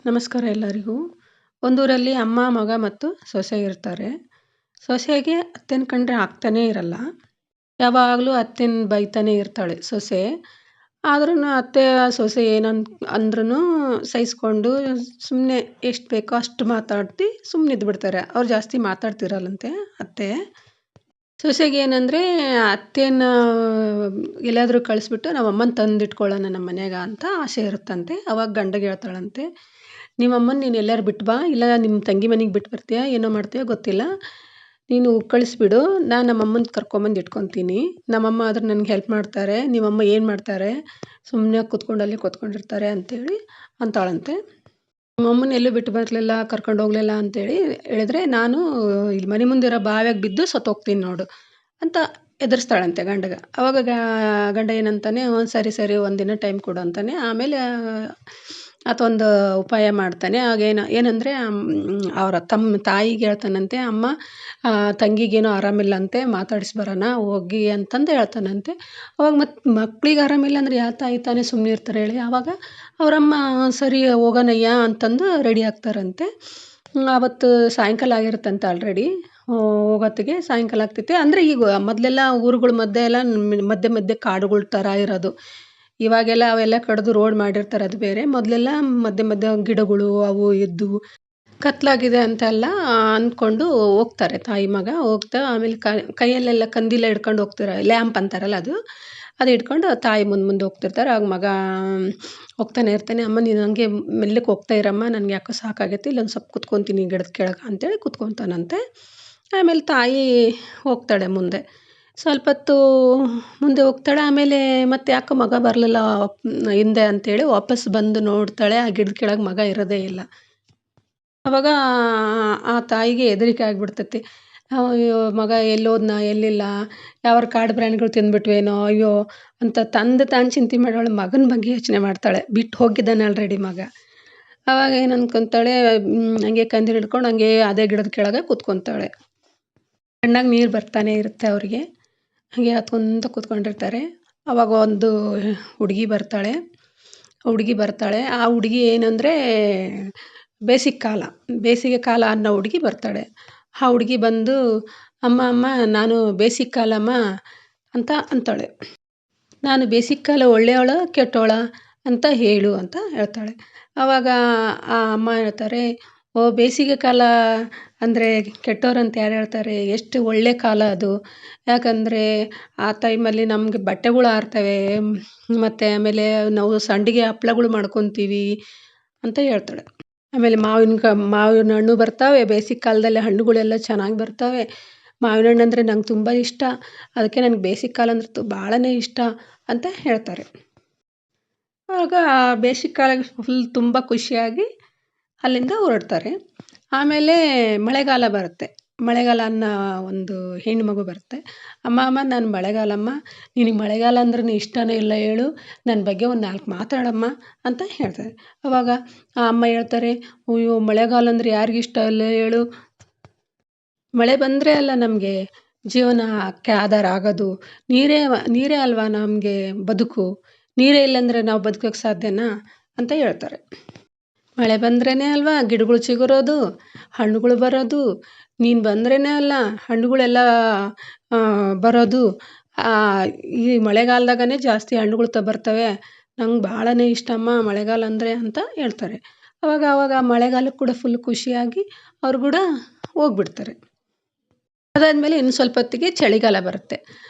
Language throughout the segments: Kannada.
ನಮಸ್ಕಾರ ಎಲ್ಲರಿಗೂ. ಒಂದೂರಲ್ಲಿ ಅಮ್ಮ, ಮಗ ಮತ್ತು ಸೊಸೆ ಇರ್ತಾರೆ. ಸೊಸೆಗೆ ಅತ್ತೆನ ಕಂಡ್ರೆ ಆಗ್ತಾನೇ ಇರಲ್ಲ. ಯಾವಾಗಲೂ ಅತ್ತೆನ ಬೈತಾನೆ ಇರ್ತಾಳೆ ಸೊಸೆ. ಆದ್ರೂ ಅತ್ತೆ ಸೊಸೆ ಅಂದ್ರೂ ಸಹಿಸ್ಕೊಂಡು ಸುಮ್ಮನೆ ಎಷ್ಟು ಬೇಕೋ ಅಷ್ಟು ಮಾತಾಡಿ ಸುಮ್ಮನೆ ಇದ್ಬಿಡ್ತಾರೆ. ಅವ್ರು ಜಾಸ್ತಿ ಮಾತಾಡ್ತಿರಲ್ಲಂತೆ ಅತ್ತೆ. ಸೊಸೆಗೇನಂದರೆ ಅತ್ತೆನ ಎಲ್ಲಾದರೂ ಕಳಿಸ್ಬಿಟ್ಟು ನಾವು ಅಮ್ಮನ ತಂದಿಟ್ಕೊಳ್ಳೋಣ ನಮ್ಮ ಮನ್ಯಾಗ ಅಂತ ಆಸೆ ಇರುತ್ತಂತೆ. ಅವಾಗ ಗಂಡಗೆ ಹೇಳ್ತಾಳಂತೆ, ನಿಮ್ಮಮ್ಮನ ನೀನು ಎಲ್ಲಾರು ಬಿಟ್ಟು ಬಾ, ಇಲ್ಲ ನಿಮ್ಮ ತಂಗಿ ಮನೆಗೆ ಬಿಟ್ಟು ಬರ್ತೀಯ, ಏನೋ ಮಾಡ್ತೀಯೋ ಗೊತ್ತಿಲ್ಲ, ನೀನು ಕಳಿಸ್ಬಿಡು, ನಾನು ನಮ್ಮಮ್ಮನ ಕರ್ಕೊಂಬಂದು ಇಟ್ಕೊತೀನಿ. ನಮ್ಮಮ್ಮ ಆದ್ರೆ ನನಗೆ ಹೆಲ್ಪ್ ಮಾಡ್ತಾರೆ, ನಿಮ್ಮಮ್ಮ ಏನು ಮಾಡ್ತಾರೆ, ಸುಮ್ಮನೆ ಕೂತ್ಕೊಂಡಲ್ಲಿ ಕೂತ್ಕೊಂಡಿರ್ತಾರೆ ಅಂತೇಳಿ ಅಂತಾಳಂತೆ. ನಮ್ಮಮ್ಮನ ಎಲ್ಲೂ ಬಿಟ್ಟು ಬರಲಿಲ್ಲ, ಕರ್ಕೊಂಡು ಹೋಗಲಿಲ್ಲ ಅಂತೇಳಿ ಹೇಳಿದ್ರೆ, ನಾನು ಇಲ್ಲಿ ಮನೆ ಮುಂದಿರೋ ಬಾವ್ಯಾಗ ಬಿದ್ದು ಸತ್ತೋಗ್ತೀನಿ ನೋಡು ಅಂತ ಎದುರಿಸ್ತಾಳಂತೆ ಗಂಡಗೆ. ಅವಾಗ ಗಂಡ ಏನಂತಾನೆ, ಸರಿ ಸರಿ ಒಂದಿನ ಟೈಮ್ ಕೊಡು ಅಂತಾನೆ. ಆಮೇಲೆ ಆತೊಂದು ಉಪಾಯ ಮಾಡ್ತಾನೆ. ಏನಂದರೆ ಅವರ ತಾಯಿಗೆ ಹೇಳ್ತಾನಂತೆ, ಅಮ್ಮ ತಂಗಿಗೇನೋ ಆರಾಮಿಲ್ಲಂತೆ, ಮಾತಾಡಿಸಿ ಬರೋಣ ಹೋಗಿ ಅಂತಂದು ಹೇಳ್ತಾನಂತೆ. ಅವಾಗ ಮಕ್ಳಿಗೆ ಆರಾಮಿಲ್ಲ ಅಂದರೆ ಯಾವ ತಾಯಿ ತಾನೇ ಸುಮ್ಮನೆ ಇರ್ತಾರೆ ಹೇಳಿ. ಆವಾಗ ಅವರಮ್ಮ ಸರಿ ಹೋಗೋಣಯ್ಯ ಅಂತಂದು ರೆಡಿ ಆಗ್ತಾರಂತೆ. ಆವತ್ತು ಸಾಯಂಕಾಲ ಆಗಿರುತ್ತಂತೆ ಆಲ್ರೆಡಿ. ಹೋಗೋತ್ತಿಗೆ ಸಾಯಂಕಾಲ ಆಗ್ತೈತೆ. ಅಂದರೆ ಈಗ ಮೊದಲೆಲ್ಲ ಊರುಗಳ ಮಧ್ಯೆ ಎಲ್ಲ ಮಧ್ಯೆ ಮಧ್ಯೆ ಕಾಡುಗಳ ಥರ ಇರೋದು. ಇವಾಗೆಲ್ಲ ಅವೆಲ್ಲ ಕಡಿದು ರೋಡ್ ಮಾಡಿರ್ತಾರೆ, ಅದು ಬೇರೆ. ಮೊದಲೆಲ್ಲ ಮಧ್ಯೆ ಮಧ್ಯೆ ಗಿಡಗಳು ಅವು ಇದ್ದು ಕತ್ಲಾಗಿದೆ ಅಂತೆಲ್ಲ ಅಂದ್ಕೊಂಡು ಹೋಗ್ತಾರೆ ತಾಯಿ ಮಗ. ಹೋಗ್ತಾ ಆಮೇಲೆ ಕೈಯಲ್ಲೆಲ್ಲ ಕಂದೀಲ ಹಿಡ್ಕೊಂಡು ಹೋಗ್ತಾರೆ, ಲ್ಯಾಂಪ್ ಅಂತಾರಲ್ಲ ಅದು ಹಿಡ್ಕೊಂಡು ತಾಯಿ ಮುಂದೆ ಹೋಗ್ತಿರ್ತಾರೆ. ಆಗ ಮಗ ಹೋಗ್ತಾನೆ ಇರ್ತಾನೆ, ಅಮ್ಮ ನೀನು ಹಂಗೆ ಮೆಲ್ಲಕ್ಕೆ ಹೋಗ್ತಾ ಇರಮ್ಮ, ನನಗೆ ಯಾಕೋ ಸಾಕಾಗೈತಿ, ಇಲ್ಲೊಂದು ಸ್ವಲ್ಪ ಕುತ್ಕೊತೀನಿ ಗಿಡದ ಕೆಳಗೆ ಅಂತೇಳಿ ಕುತ್ಕೊತಾನಂತೆ. ಆಮೇಲೆ ತಾಯಿ ಹೋಗ್ತಾಳೆ ಮುಂದೆ, ಸ್ವಲ್ಪ ಹೊತ್ತು ಮುಂದೆ ಹೋಗ್ತಾಳೆ. ಆಮೇಲೆ ಮತ್ತೆ ಯಾಕೋ ಮಗ ಬರಲಿಲ್ಲ ಹಿಂದೆ ಅಂತೇಳಿ ವಾಪಸ್ ಬಂದು ನೋಡ್ತಾಳೆ, ಆ ಗಿಡದ ಕೆಳಗೆ ಮಗ ಇರೋದೇ ಇಲ್ಲ. ಆವಾಗ ಆ ತಾಯಿಗೆ ಹೆದರಿಕೆ ಆಗಿಬಿಡ್ತೈತಿ. ಅಯ್ಯೋ ಮಗ ಎಲ್ಲೋದ್ನ, ಎಲ್ಲಿಲ್ಲ, ಯಾವಾರು ಕಾಡು ಪ್ರಾಣಿಗಳು ತಿಂದ್ಬಿಟ್ವೇನೋ ಅಯ್ಯೋ ಅಂತ ತಾನು ಚಿಂತೆ ಮಾಡೋಳು. ಮಗನ ಬಗ್ಗೆ ಯೋಚನೆ ಮಾಡ್ತಾಳೆ, ಬಿಟ್ಟು ಹೋಗಿದ್ದಾನೆ ಆಲ್ರೆಡಿ ಮಗ. ಆವಾಗ ಏನು ಅಂದ್ಕೊತಾಳೆ, ಹಂಗೆ ಕಂದೀಲು ಹಿಡ್ಕೊಂಡು ಹಂಗೆ ಅದೇ ಗಿಡದ ಕೆಳಗೆ ಕೂತ್ಕೊತಾಳೆ. ಕಣ್ಣಾಗ ನೀರು ಬರ್ತಾನೆ ಇರುತ್ತೆ ಅವ್ರಿಗೆ. ಹಾಗೆ ಹತ್ಕೊಂತ ಕೂತ್ಕೊಂಡಿರ್ತಾರೆ. ಆವಾಗ ಒಂದು ಹುಡುಗಿ ಬರ್ತಾಳೆ. ಆ ಹುಡುಗಿ ಏನಂದರೆ ಬೇಸಿಗೆ ಕಾಲ ಅನ್ನೋ ಹುಡುಗಿ ಬರ್ತಾಳೆ. ಆ ಹುಡುಗಿ ಬಂದು, ಅಮ್ಮ ಅಮ್ಮ ನಾನು ಬೇಸಿಗೆ ಕಾಲಮ್ಮ ಅಂತ ಅಂತಾಳೆ. ನಾನು ಬೇಸಿಗೆ ಕಾಲ ಒಳ್ಳೆಯವಳ ಕೆಟ್ಟವಳ ಅಂತ ಹೇಳು ಅಂತ ಹೇಳ್ತಾಳೆ. ಆವಾಗ ಆ ಅಮ್ಮ ಹೇಳ್ತಾರೆ, ಓ ಬೇಸಿಗೆ ಕಾಲ ಅಂದರೆ ಕೆಟ್ಟವ್ರಂತ ಯಾರು ಹೇಳ್ತಾರೆ, ಎಷ್ಟು ಒಳ್ಳೆ ಕಾಲ ಅದು. ಯಾಕಂದರೆ ಆ ಟೈಮಲ್ಲಿ ನಮಗೆ ಬಟ್ಟೆಗಳು ಆರ್ತವೆ, ಮತ್ತು ಆಮೇಲೆ ನಾವು ಸಂಡಿಗೆ ಹಪ್ಳಗಳು ಮಾಡ್ಕೊತೀವಿ ಅಂತ ಹೇಳ್ತಾಳೆ. ಆಮೇಲೆ ಮಾವಿನ ಹಣ್ಣು ಬರ್ತಾವೆ, ಬೇಸಿಗೆ ಕಾಲದಲ್ಲಿ ಹಣ್ಣುಗಳೆಲ್ಲ ಚೆನ್ನಾಗಿ ಬರ್ತವೆ. ಮಾವಿನ ಹಣ್ಣು ಅಂದರೆ ನಂಗೆ ತುಂಬ ಇಷ್ಟ, ಅದಕ್ಕೆ ನನಗೆ ಬೇಸಿಗೆ ಕಾಲ ಅಂದ್ರೆ ಭಾಳನೇ ಇಷ್ಟ ಅಂತ ಹೇಳ್ತಾರೆ. ಆಗ ಬೇಸಿಗೆ ಕಾಲ ಫುಲ್ ತುಂಬ ಖುಷಿಯಾಗಿ ಅಲ್ಲಿಂದ ಹೊರಡ್ತಾರೆ. ಆಮೇಲೆ ಮಳೆಗಾಲ ಬರುತ್ತೆ. ಮಳೆಗಾಲ ಅನ್ನೋ ಒಂದು ಹೆಣ್ಣು ಮಗು ಬರುತ್ತೆ. ಅಮ್ಮ ನಾನು ಮಳೆಗಾಲಮ್ಮ, ನಿನಗೆ ಮಳೆಗಾಲ ಅಂದ್ರೆ ಇಷ್ಟನೇ ಇಲ್ಲ ಹೇಳು, ನನ್ನ ಬಗ್ಗೆ ಒಂದು 4 ಮಾತಾಡಮ್ಮ ಅಂತ ಹೇಳ್ತಾರೆ. ಆವಾಗ ಆ ಅಮ್ಮ ಹೇಳ್ತಾರೆ, ಅಯ್ಯೋ ಮಳೆಗಾಲ ಅಂದರೆ ಯಾರಿಗಿಷ್ಟ ಇಲ್ಲ ಹೇಳು, ಮಳೆ ಬಂದರೆ ಅಲ್ಲ ನಮಗೆ ಜೀವನಕ್ಕೆ ಆಧಾರ ಆಗೋದು. ನೀರೇ ಅಲ್ವಾ ನಮಗೆ ಬದುಕು, ನೀರೇ ಇಲ್ಲಾಂದರೆ ನಾವು ಬದುಕೋಕ್ಕೆ ಸಾಧ್ಯನಾ ಅಂತ ಹೇಳ್ತಾರೆ. ಮಳೆ ಬಂದ್ರೇ ಅಲ್ವಾ ಗಿಡಗಳು ಚಿಗುರೋದು, ಹಣ್ಣುಗಳು ಬರೋದು, ನೀನು ಬಂದ್ರೇ ಅಲ್ಲ ಹಣ್ಣುಗಳೆಲ್ಲ ಬರೋದು. ಈ ಮಳೆಗಾಲದಾಗನೇ ಜಾಸ್ತಿ ಹಣ್ಣುಗಳು ಬರ್ತವೆ, ನಂಗೆ ಭಾಳನೇ ಇಷ್ಟಮ್ಮ ಮಳೆಗಾಲ ಅಂದರೆ ಅಂತ ಹೇಳ್ತಾರೆ. ಆವಾಗ ಮಳೆಗಾಲಕ್ಕೆ ಕೂಡ ಫುಲ್ ಖುಷಿಯಾಗಿ ಅವ್ರು ಕೂಡ ಹೋಗ್ಬಿಡ್ತಾರೆ. ಅದಾದಮೇಲೆ ಇನ್ನು ಸ್ವಲ್ಪ ಹೊತ್ತಿಗೆ ಚಳಿಗಾಲ ಬರುತ್ತೆ.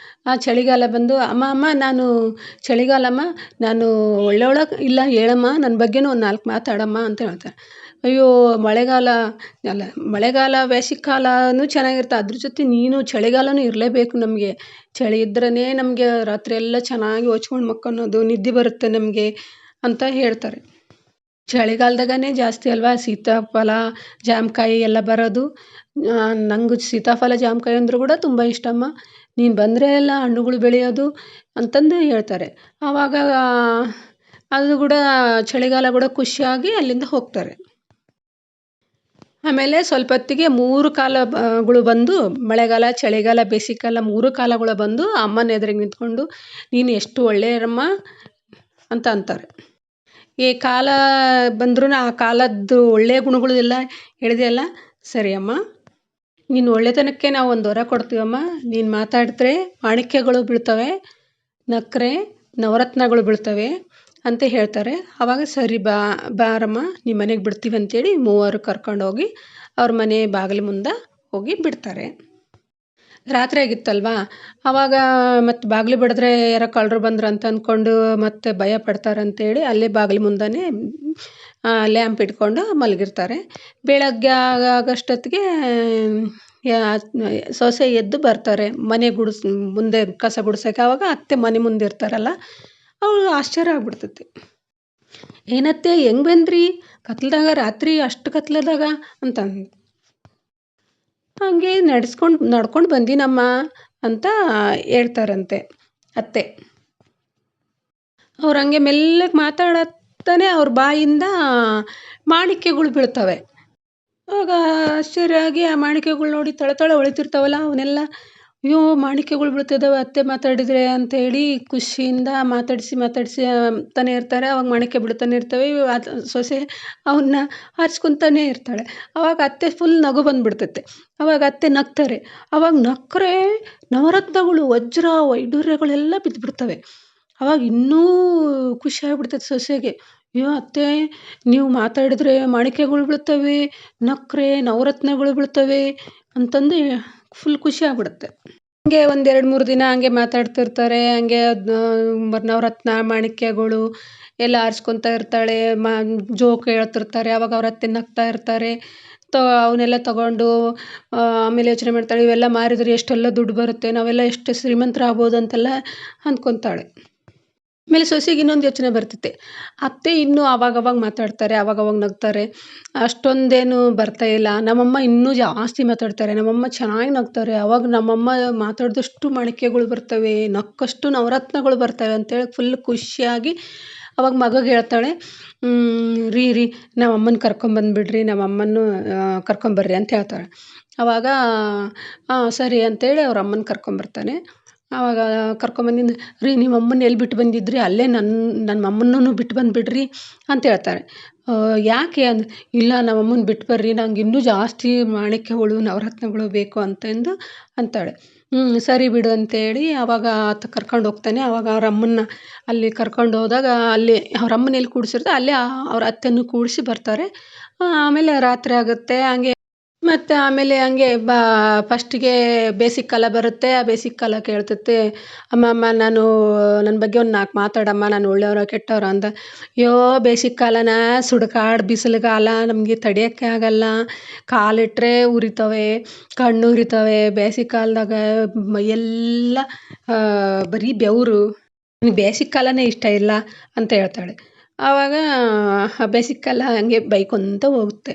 ಆ ಚಳಿಗಾಲ ಬಂದು, ಅಮ್ಮ ನಾನು ಚಳಿಗಾಲಮ್ಮ, ನಾನು ಒಳ್ಳೆಯವಳ ಇಲ್ಲ ಹೇಳಮ್ಮ, ನನ್ನ ಬಗ್ಗೆನೂ ಒಂದು 4 ಮಾತಾಡಮ್ಮ ಅಂತ ಹೇಳ್ತಾರೆ. ಅಯ್ಯೋ ಮಳೆಗಾಲ ಬೇಸಿಗೆ ಕಾಲನೂ ಚೆನ್ನಾಗಿರುತ್ತೆ, ಅದ್ರ ಜೊತೆ ನೀನು ಚಳಿಗಾಲನೂ ಇರಲೇಬೇಕು ನಮಗೆ. ಚಳಿ ಇದ್ರೇ ನಮಗೆ ರಾತ್ರಿ ಎಲ್ಲ ಚೆನ್ನಾಗಿ ಹೊಚ್ಕೊಂಡು ಮಲ್ಕೊಳ್ಳೋದು, ನಿದ್ದೆ ಬರುತ್ತೆ ನಮಗೆ ಅಂತ ಹೇಳ್ತಾರೆ. ಚಳಿಗಾಲದಾಗನೇ ಜಾಸ್ತಿ ಅಲ್ವಾ ಸೀತಾಫಲ ಜಾಮಕಾಯಿ ಎಲ್ಲ ಬರೋದು. ನಂಗೆ ಸೀತಾಫಲ ಜಾಮಕಾಯಿ ಅಂದರೂ ಕೂಡ ತುಂಬ ಇಷ್ಟಮ್ಮ, ನೀನು ಬಂದರೆ ಎಲ್ಲ ಹಣ್ಣುಗಳು ಬೆಳೆಯೋದು ಅಂತಂದು ಹೇಳ್ತಾರೆ. ಆವಾಗ ಅದು ಕೂಡ ಚಳಿಗಾಲ ಕೂಡ ಖುಷಿಯಾಗಿ ಅಲ್ಲಿಂದ ಹೋಗ್ತಾರೆ. ಆಮೇಲೆ ಸ್ವಲ್ಪ ಹೊತ್ತಿಗೆ 3 ಕಾಲಗಳು ಬಂದು, ಮಳೆಗಾಲ, ಚಳಿಗಾಲ, ಬೇಸಿಗೆಕಾಲ 3 ಕಾಲಗಳು ಬಂದು ಅಮ್ಮನ ಎದುರಿಗೆ ನಿಂತ್ಕೊಂಡು, ನೀನು ಎಷ್ಟು ಒಳ್ಳೆಯರಮ್ಮ ಅಂತ ಅಂತಾರೆ. ಈ ಕಾಲ ಬಂದ್ರೂ ಆ ಕಾಲದ್ದು ಒಳ್ಳೆಯ ಗುಣಗಳು ಎಲ್ಲ ಹೇಳಿದೆಯಲ್ಲ, ಸರಿ ಅಮ್ಮ, ನೀನು ಒಳ್ಳೆತನಕ್ಕೆ ನಾವು ಒಂದು ವರ ಕೊಡ್ತೀವಮ್ಮ. ನೀನು ಮಾತಾಡಿದ್ರೆ ಮಾಣಿಕ್ಯಗಳು ಬೀಳ್ತವೆ, ನಕ್ಕರೆ ನವರತ್ನಗಳು ಬೀಳ್ತವೆ ಅಂತ ಹೇಳ್ತಾರೆ. ಆವಾಗ ಸರಿ ಬಾರಮ್ಮ ನಿಮ್ಮ ಮನೆಗೆ ಬಿಡ್ತೀವಿ ಅಂತೇಳಿ ಮೂವರು ಕರ್ಕೊಂಡೋಗಿ ಅವ್ರ ಮನೆ ಬಾಗಿಲು ಮುಂದೆ ಹೋಗಿ ಬಿಡ್ತಾರೆ. ರಾತ್ರಿ ಆಗಿತ್ತಲ್ವಾ, ಆವಾಗ ಮತ್ತು ಬಾಗಿಲು ಬಿಡಿದ್ರೆ ಯಾರೋ ಕಳ್ಳರು ಬಂದ್ರು ಅಂತ ಅಂದ್ಕೊಂಡು ಮತ್ತೆ ಭಯ ಪಡ್ತಾರಂತೇಳಿ ಅಲ್ಲೇ ಬಾಗಿಲು ಮುಂದೆನೇ ಲ್ಯಾಂಪ್ ಇಟ್ಕೊಂಡು ಮಲಗಿರ್ತಾರೆ. ಬೆಳಗ್ಗೆ ಆಗೋಷ್ಟೊತ್ತಿಗೆ ಸೊಸೆ ಎದ್ದು ಬರ್ತಾರೆ ಮನೆ ಮುಂದೆ ಕಸ ಗುಡ್ಸೋಕ್ಕೆ. ಆವಾಗ ಅತ್ತೆ ಮನೆ ಮುಂದೆ ಇರ್ತಾರಲ್ಲ, ಅವ್ಳು ಆಶ್ಚರ್ಯ ಆಗ್ಬಿಡ್ತೈತಿ. ಏನತ್ತೆ ಹೆಂಗೆ ಬಂದ್ರಿ ಕತ್ಲದಾಗ, ರಾತ್ರಿ ಅಷ್ಟು ಕತ್ಲದಾಗ ಅಂತ. ಹಂಗೆ ನಡ್ಕೊಂಡು ಬಂದಿನಮ್ಮ ಅಂತ ಹೇಳ್ತಾರಂತೆ ಅತ್ತೆ. ಅವ್ರು ಹಂಗೆ ಮೆಲ್ಲಗೆ ಮಾತಾಡತ್ತಾನೆ ಅವ್ರ ಬಾಯಿಂದ ಮಾಣಿಕ್ಯಗಳು ಬೀಳ್ತವೆ. ಆವಾಗ ಆಶ್ಚರ್ಯ ಆಗಿ ಆ ಮಾಣಿಕ್ಯಗಳು ನೋಡಿ ತಳ ಹೊಳಿತಿರ್ತಾವಲ್ಲ ಅವನ್ನೆಲ್ಲ, ಅಯ್ಯೋ ಮಾಣಿಕ್ಯಗಳು ಬೀಳ್ತಿದ್ದಾವೆ ಅತ್ತೆ ಮಾತಾಡಿದರೆ ಅಂತೇಳಿ ಖುಷಿಯಿಂದ ಮಾತಾಡಿಸಿ ತಾನೇ ಇರ್ತಾರೆ. ಅವಾಗ ಮಾಣಿಕ್ಯ ಬಿಡ್ತಾನೆ ಇರ್ತವೆ. ಸೊಸೆ ಅವನ್ನ ಹಚ್ಕೊತಾನೆ ಇರ್ತಾಳೆ. ಅವಾಗ ಅತ್ತೆ ಫುಲ್ ನಗು ಬಂದುಬಿಡ್ತೈತೆ. ಅವಾಗ ಅತ್ತೆ ನಗ್ತಾರೆ. ಅವಾಗ ನಕ್ಕರೆ ನವರತ್ನಗಳು ವಜ್ರ ವೈಡೂರ್ಯಗಳೆಲ್ಲ ಬಿದ್ದುಬಿಡ್ತವೆ. ಅವಾಗ ಇನ್ನೂ ಖುಷಿ ಆಗ್ಬಿಡ್ತೈತೆ ಸೊಸೆಗೆ. ಅಯ್ಯೋ ಅತ್ತೆ, ನೀವು ಮಾತಾಡಿದ್ರೆ ಮಾಣಿಕ್ಯಗಳು ಬೀಳ್ತವೆ, ನಕ್ಕರೆ ನವರತ್ನಗಳು ಬೀಳ್ತವೆ ಅಂತಂದು ಫುಲ್ ಖುಷಿ ಆಗ್ಬಿಡುತ್ತೆ. ಹಂಗೆ ಒಂದು 2-3 ದಿನ ಹಂಗೆ ಮಾತಾಡ್ತಿರ್ತಾರೆ. ಹಂಗೆ ನವರತ್ನ ಮಾಣಿಕ್ಯಗಳು ಎಲ್ಲ ಆರಿಸ್ಕೊತಾ ಇರ್ತಾಳೆ. ಜೋಕ್ ಹೇಳ್ತಿರ್ತಾರೆ. ಅವಾಗ ಅವ್ರ ಅತ್ತೆ ನಗ್ತಾ ಇರ್ತಾರೆ. ಅವನ್ನೆಲ್ಲ ತಗೊಂಡು ಆಮೇಲೆ ಯೋಚನೆ ಮಾಡ್ತಾಳೆ, ಇವೆಲ್ಲ ಮಾರಿದರೆ ಎಷ್ಟೆಲ್ಲ ದುಡ್ಡು ಬರುತ್ತೆ, ನಾವೆಲ್ಲ ಎಷ್ಟು ಶ್ರೀಮಂತರಾಗ್ಬೋದು ಅಂತೆಲ್ಲ ಅಂದ್ಕೊತಾಳೆ. ಆಮೇಲೆ ಸೊಸೆಗೆ ಇನ್ನೊಂದು ಯೋಚನೆ ಬರ್ತೈತೆ. ಅತ್ತೆ ಇನ್ನೂ ಅವಾಗವಾಗ ಮಾತಾಡ್ತಾರೆ, ಅವಾಗವಾಗ ನಗ್ತಾರೆ, ಅಷ್ಟೊಂದೇನು ಬರ್ತಾ ಇಲ್ಲ. ನಮ್ಮಮ್ಮ ಇನ್ನೂ ಜಾಸ್ತಿ ಮಾತಾಡ್ತಾರೆ, ನಮ್ಮಮ್ಮ ಚೆನ್ನಾಗಿ ನಗ್ತಾರೆ. ಅವಾಗ ನಮ್ಮಮ್ಮ ಮಾತಾಡಿದಷ್ಟು ಮಾಣಿಕ್ಯಗಳು ಬರ್ತವೆ, ನಕ್ಕಷ್ಟು ನವರತ್ನಗಳು ಬರ್ತವೆ ಅಂತೇಳಿ ಫುಲ್ ಖುಷಿಯಾಗಿ ಅವಾಗ ಮಗಗೆ ಹೇಳ್ತಾಳೆ, ರೀ ನಮ್ಮಮ್ಮನ ಕರ್ಕೊಂಬಂದುಬಿಡ್ರಿ, ನಮ್ಮಮ್ಮನ್ನು ಕರ್ಕೊಂಬರ್ರಿ ಅಂತ ಹೇಳ್ತಾಳೆ. ಆವಾಗ ಸರಿ ಅಂತೇಳಿ ಅವ್ರ ಅಮ್ಮನ ಕರ್ಕೊಂಬರ್ತಾನೆ. ಆವಾಗ ಕರ್ಕೊಂಬಂದಿದ್ದು, ರೀ ನಿಮ್ಮ ಅಮ್ಮನ ಎಲ್ಲಿ ಬಿಟ್ಟು ಬಂದಿದ್ರಿ, ಅಲ್ಲೇ ನನ್ನ ಅಮ್ಮನೂ ಬಿಟ್ಟು ಬಂದುಬಿಡ್ರಿ ಅಂತ ಹೇಳ್ತಾರೆ. ಯಾಕೆ ಇಲ್ಲ ನಮ್ಮಮ್ಮನ ಬಿಟ್ಟು ಬರ್ರಿ, ನಂಗೆ ಇನ್ನೂ ಜಾಸ್ತಿ ಮಾಣಿಕ್ಯಗಳು ನವರತ್ನಗಳು ಬೇಕು ಅಂತಂದು ಅಂತಾಳೆ. ಸರಿ ಬಿಡು ಅಂತೇಳಿ ಆವಾಗ ಆತ ಕರ್ಕೊಂಡು ಹೋಗ್ತಾನೆ. ಆವಾಗ ಅವ್ರ ಅಮ್ಮನ್ನ ಅಲ್ಲಿ ಕರ್ಕೊಂಡು ಹೋದಾಗ ಅಲ್ಲಿ ಅವ್ರ ಅಮ್ಮನ ಎಲ್ಲಿ ಕೂಡಿಸಿರ್ತಾರೆ ಅಲ್ಲೇ ಅವ್ರ ಅತ್ತೆನೂ ಕೂಡಿಸಿ ಬರ್ತಾರೆ. ಆಮೇಲೆ ರಾತ್ರಿ ಆಗುತ್ತೆ. ಹಂಗೆ ಮತ್ತು ಆಮೇಲೆ ಹಂಗೆ ಫಸ್ಟಿಗೆ ಬೇಸಿಕ್ ಕಾಲ ಬರುತ್ತೆ. ಆ ಬೇಸಿಕ್ ಕಾಲ ಕೇಳ್ತೈತೆ, ಅಮ್ಮ ನನ್ನ ಬಗ್ಗೆ ಒಂದು 4 ಮಾತಾಡಮ್ಮ, ನಾನು ಒಳ್ಳೆಯವರ ಕೆಟ್ಟವರ ಅಂತ. ಅಯ್ಯೋ ಬೇಸಿಕ್ ಕಾಲನ ಸುಡ್ಗಾಡು ಬಿಸಿಲುಗಾಲ, ನಮಗೆ ತಡಿಯೋಕ್ಕೆ ಆಗಲ್ಲ, ಕಾಲಿಟ್ಟರೆ ಉರಿತವೆ, ಕಣ್ಣು ಉರಿತವೆ. ಬೇಸಿಗೆ ಕಾಲದಾಗ ಮೈಯೆಲ್ಲ ಬರೀ ಬೆವರು, ನನಗೆ ಬೇಸಿಗೆ ಕಾಲನೇ ಇಷ್ಟ ಇಲ್ಲ ಅಂತ ಹೇಳ್ತಾಳೆ. ಆವಾಗ ಬೇಸಿಗೆ ಕಾಲ ಹಂಗೆ ಬೈಕೊಂತ ಹೋಗುತ್ತೆ.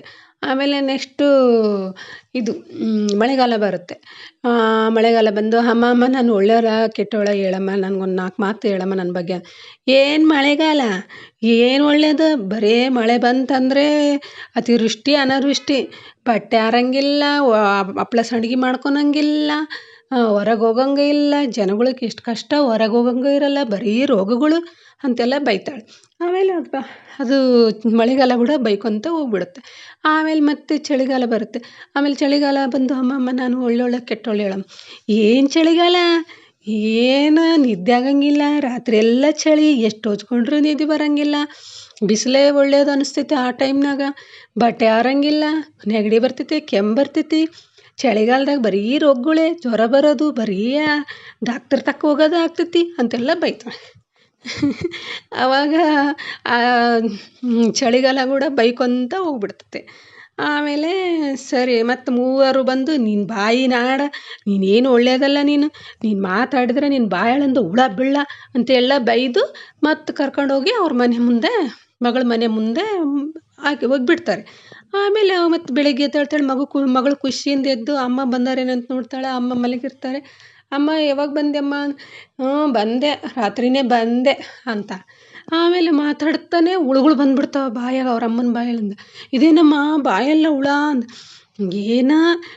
ಆಮೇಲೆ ನೆಕ್ಸ್ಟು ಇದು ಮಳೆಗಾಲ ಬರುತ್ತೆ. ಮಳೆಗಾಲ ಬಂದು, ಅಮ್ಮ ನಾನು ಒಳ್ಳೆಯವಳ ಕೆಟ್ಟವಳ ಹೇಳಮ್ಮ, ನನಗೊಂದು 4 ಮಾತು ಹೇಳಮ್ಮ ನನ್ನ ಬಗ್ಗೆ. ಏನು ಮಳೆಗಾಲ, ಏನು ಒಳ್ಳೆಯದು, ಬರೀ ಮಳೆ ಬಂತಂದರೆ ಅತಿವೃಷ್ಟಿ ಅನಾವೃಷ್ಟಿ, ಬಟ್ಟೆ ಆರಂಗಿಲ್ಲ, ಹಪ್ಳ ಸಂಡ್ಗೆ ಮಾಡ್ಕೊಳಂಗಿಲ್ಲ, ಹೊರಗೆ ಹೋಗಂಗೆ ಇಲ್ಲ, ಜನಗಳಿಗೆ ಎಷ್ಟು ಕಷ್ಟ, ಹೊರಗೆ ಹೋಗಂಗೆ ಇರಲ್ಲ, ಬರೀ ರೋಗಗಳು ಅಂತೆಲ್ಲ ಬೈತಾಳೆ. ಆಮೇಲೆ ಅದು ಮಳೆಗಾಲ ಕೂಡ ಬೈಕೊತ ಹೋಗ್ಬಿಡುತ್ತೆ. ಆಮೇಲೆ ಮತ್ತೆ ಚಳಿಗಾಲ ಬರುತ್ತೆ. ಆಮೇಲೆ ಚಳಿಗಾಲ ಬಂದು, ಅಮ್ಮ ನಾನು ಒಳ್ಳೊಳ್ಳೆ ಕೆಟ್ಟವಳು ಹೇಳಮ್ಮ. ಏನು ಚಳಿಗಾಲ, ಏನು ನಿದ್ದೆ ಆಗಂಗಿಲ್ಲ, ರಾತ್ರಿ ಎಲ್ಲ ಚಳಿ, ಎಷ್ಟು ಹೊಚ್ಕೊಂಡ್ರೂ ನಿದ್ದೆ ಬರೋಂಗಿಲ್ಲ, ಬಿಸಿಲೇ ಒಳ್ಳೇದು ಅನಿಸ್ತೈತೆ ಆ ಟೈಮ್ನಾಗ, ಬಟ್ಟೆ ಆರಂಗಿಲ್ಲ, ನೆಗಡಿ ಬರ್ತೈತಿ, ಕೆಮ್ಮು ಬರ್ತೈತಿ, ಚಳಿಗಾಲದಾಗ ಬರೀ ರೋಗಗಳೇ, ಜ್ವರ ಬರೋದು, ಬರೀ ಡಾಕ್ಟರ್ ತಕ್ಕ ಹೋಗೋದು ಆಗ್ತೈತಿ ಅಂತೆಲ್ಲ ಬೈತಾಳೆ. ಆವಾಗ ಚಳಿಗಾಲ ಕೂಡ ಬೈಕೊಂತ ಹೋಗ್ಬಿಡ್ತೈತೆ. ಆಮೇಲೆ ಸರಿ ಮತ್ತು ಮೂವರು ಬಂದು, ನಿನ್ನ ಬಾಯಿ ನಾಡ, ನೀನೇನು ಒಳ್ಳೆಯದಲ್ಲ, ನೀನು ಮಾತಾಡಿದ್ರೆ ನಿನ್ನ ಬಾಯೊಳಂದು ಹುಳ ಬೀಳ ಅಂತೆಲ್ಲ ಬೈದು ಮತ್ತು ಕರ್ಕೊಂಡೋಗಿ ಅವ್ರ ಮನೆ ಮುಂದೆ, ಮಗಳ ಮನೆ ಮುಂದೆ ಹೋಗ್ಬಿಡ್ತಾರೆ. ಆಮೇಲೆ ಮತ್ತು ಬೆಳಗ್ಗೆ ಎದ್ದೇಳ್ತಾಳೆ. ಮಗಳು ಖುಷಿಯಿಂದ ಎದ್ದು ಅಮ್ಮ ಬಂದಾರೇನಂತ ನೋಡ್ತಾಳೆ. ಅಮ್ಮ ಮಲಗಿರ್ತಾರೆ. ಅಮ್ಮ ಯಾವಾಗ ಬಂದೆ ಅಮ್ಮ, ಬಂದೆ, ರಾತ್ರಿನೇ ಬಂದೆ ಅಂತ. ಆಮೇಲೆ ಮಾತಾಡ್ತಾನೆ ಹುಳುಗಳು ಬಂದುಬಿಡ್ತಾವೆ ಬಾಯಾಗ, ಅವ್ರ ಅಮ್ಮನ ಬಾಯಲ್ಲಿಂದ. ಇದೇನಮ್ಮ ಬಾಯೆಲ್ಲ ಹುಳ ಅಂದ. ಏನ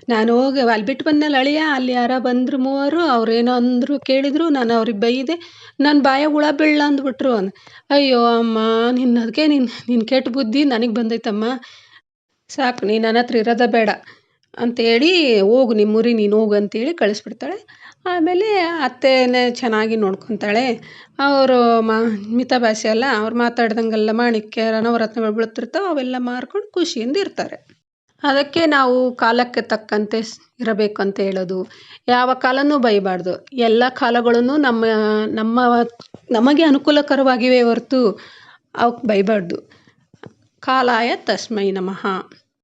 ನಾನು ಹೋಗಿ ಅಲ್ಲಿ ಬಿಟ್ಟು ಬಂದ್ಮೇಲೆ ಅಳಿಯ ಅಲ್ಲಿ ಯಾರೋ ಬಂದ್ರು ಮೂವರು ಅವ್ರೇನೋ ಅಂದ್ರು ಕೇಳಿದ್ರು ನಾನು ಅವ್ರಿಗೆ ಬೈದೆ ನನ್ನ ಬಾಯಾಗ ಹುಳ ಬೀಳಲ್ಲ ಅಂದ್ಬಿಟ್ರು ಅಂದ. ಅಯ್ಯೋ ಅಮ್ಮ ಅದಕ್ಕೆ ನಿನ್ನ ಕೆಟ್ಟ ಬುದ್ಧಿ ನನಗೆ ಬಂದೈತಮ್ಮ, ಸಾಕು ನೀನು ನನ್ನ ಹತ್ರ ಇರೋದೇ ಬೇಡ ಅಂತೇಳಿ ಹೋಗು ನಿಮ್ಮೂರಿಗೆ ನೀನು ಹೋಗು ಅಂತೇಳಿ ಕಳಿಸ್ಬಿಡ್ತಾಳೆ. ಆಮೇಲೆ ಅತ್ತೆನೇ ಚೆನ್ನಾಗಿ ನೋಡ್ಕೊತಾಳೆ. ಅವರು ಮಿತಭಾಷಿ ಅಲ್ಲ, ಅವ್ರು ಮಾತಾಡ್ದಂಗೆಲ್ಲ ಮಾಣಿಕ್ಯ ನವರತ್ನಗಳು ಬೀಳ್ತಿರ್ತಾವೆ, ಅವೆಲ್ಲ ಮಾರ್ಕೊಂಡು ಖುಷಿಯಿಂದ ಇರ್ತಾರೆ. ಅದಕ್ಕೆ ನಾವು ಕಾಲಕ್ಕೆ ತಕ್ಕಂತೆ ಇರಬೇಕು ಅಂತ ಹೇಳೋದು. ಯಾವ ಕಾಲನೂ ಬೈಬಾರ್ದು. ಎಲ್ಲ ಕಾಲಗಳನ್ನು ನಮ್ಮ ನಮಗೆ ಅನುಕೂಲಕರವಾಗಿವೆ ಹೊರತು ಅವಕ್ಕೆ ಬೈಬಾರ್ದು. ಕಾಲಾಯ ತಸ್ಮೈ ನಮಃ.